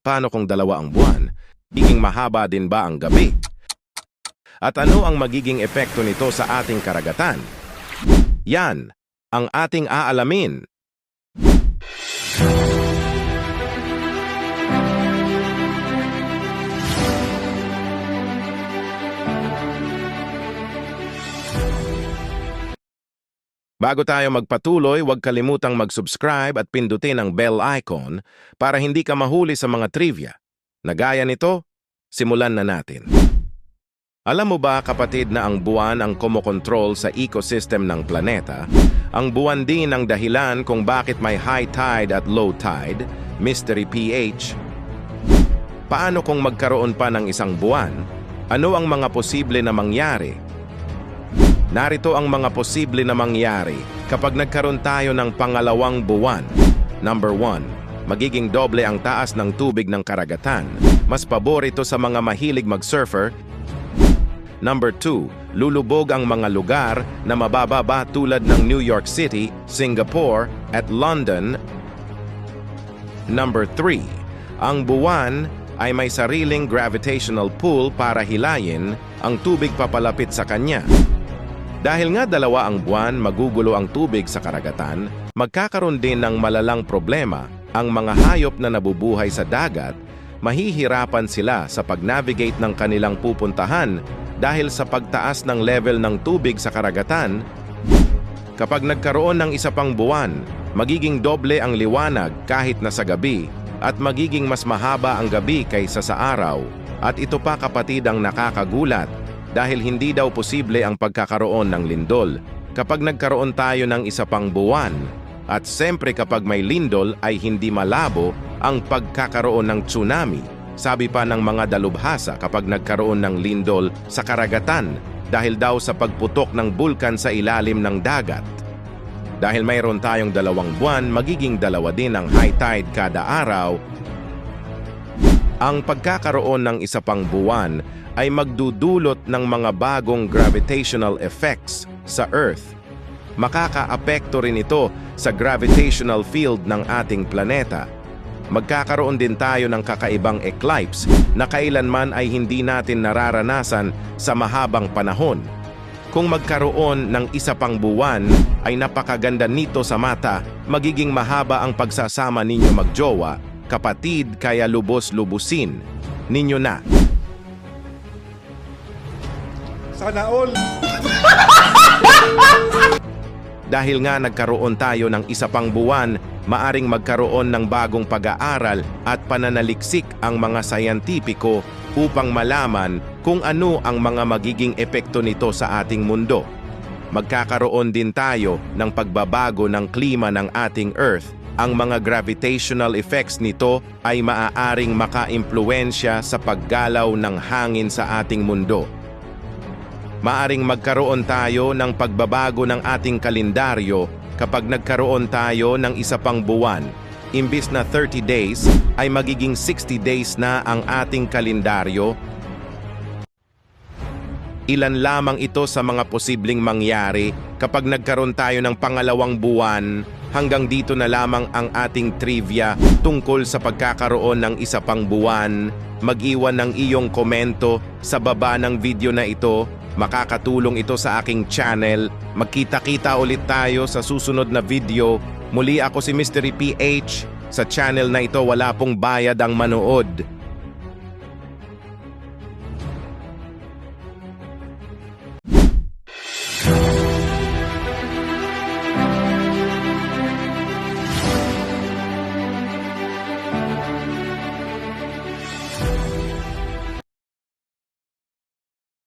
paano kung dalawa ang buwan? Magiging mahaba din ba ang gabi? At ano ang magiging epekto nito sa ating karagatan? Yan ang ating aalamin. Bago tayo magpatuloy, huwag kalimutang mag-subscribe at pindutin ang bell icon para hindi ka mahuli sa mga trivia. Na gaya nito, simulan na natin. Alam mo ba, kapatid, na ang buwan ang kumokontrol sa ecosystem ng planeta? Ang buwan din ang dahilan kung bakit may high tide at low tide, Mystery PH. Paano kung magkaroon pa ng isang buwan? Ano ang mga posible na mangyari? Narito ang mga posible na mangyari kapag nagkaroon tayo ng pangalawang buwan. Number 1, magiging doble ang taas ng tubig ng karagatan. Mas pabor ito sa mga mahilig mag-surfer. Number 2, lulubog ang mga lugar na mabababa tulad ng New York City, Singapore, at London. Number 3, ang buwan ay may sariling gravitational pull para hilayin ang tubig papalapit sa kanya. Dahil nga dalawa ang buwan, magugulo ang tubig sa karagatan, magkakaroon din ng malalang problema ang mga hayop na nabubuhay sa dagat. Mahihirapan sila sa pag-navigate ng kanilang pupuntahan dahil sa pagtaas ng level ng tubig sa karagatan. Kapag nagkaroon ng isa pang buwan, magiging doble ang liwanag kahit na sa gabi at magiging mas mahaba ang gabi kaysa sa araw. At ito pa, kapatid, ang nakakagulat. Dahil hindi daw posible ang pagkakaroon ng lindol kapag nagkaroon tayo ng isa pang buwan. At siyempre kapag may lindol ay hindi malabo ang pagkakaroon ng tsunami. Sabi pa ng mga dalubhasa, kapag nagkaroon ng lindol sa karagatan dahil daw sa pagputok ng bulkan sa ilalim ng dagat. Dahil mayroon tayong dalawang buwan, magiging dalawa din ang high tide kada araw. Ang pagkakaroon ng isa pang buwan ay magdudulot ng mga bagong gravitational effects sa Earth. Makakaapekto rin ito sa gravitational field ng ating planeta. Magkakaroon din tayo ng kakaibang eclipse na kailanman ay hindi natin nararanasan sa mahabang panahon. Kung magkaroon ng isa pang buwan ay napakaganda nito sa mata, magiging mahaba ang pagsasama ninyo magjowa, kapatid, kaya lubos-lubusin ninyo na. Sana all! Dahil nga nagkaroon tayo ng isa pang buwan, maaring magkaroon ng bagong pag-aaral at pananaliksik ang mga sayantipiko upang malaman kung ano ang mga magiging epekto nito sa ating mundo. Magkakaroon din tayo ng pagbabago ng klima ng ating Earth. Ang mga gravitational effects nito ay maaaring maka-impluwensya sa paggalaw ng hangin sa ating mundo. Maaring magkaroon tayo ng pagbabago ng ating kalendaryo kapag nagkaroon tayo ng isa pang buwan. Imbis na 30 days, ay magiging 60 days na ang ating kalendaryo. Ilan lamang ito sa mga posibleng mangyari kapag nagkaroon tayo ng pangalawang buwan. Hanggang dito na lamang ang ating trivia tungkol sa pagkakaroon ng isa pang buwan. Mag-iwan ng iyong komento sa baba ng video na ito. Makakatulong ito sa aking channel. Magkita-kita ulit tayo sa susunod na video. Muli ako si Mystery PH. Sa channel na ito wala pong bayad ang manood.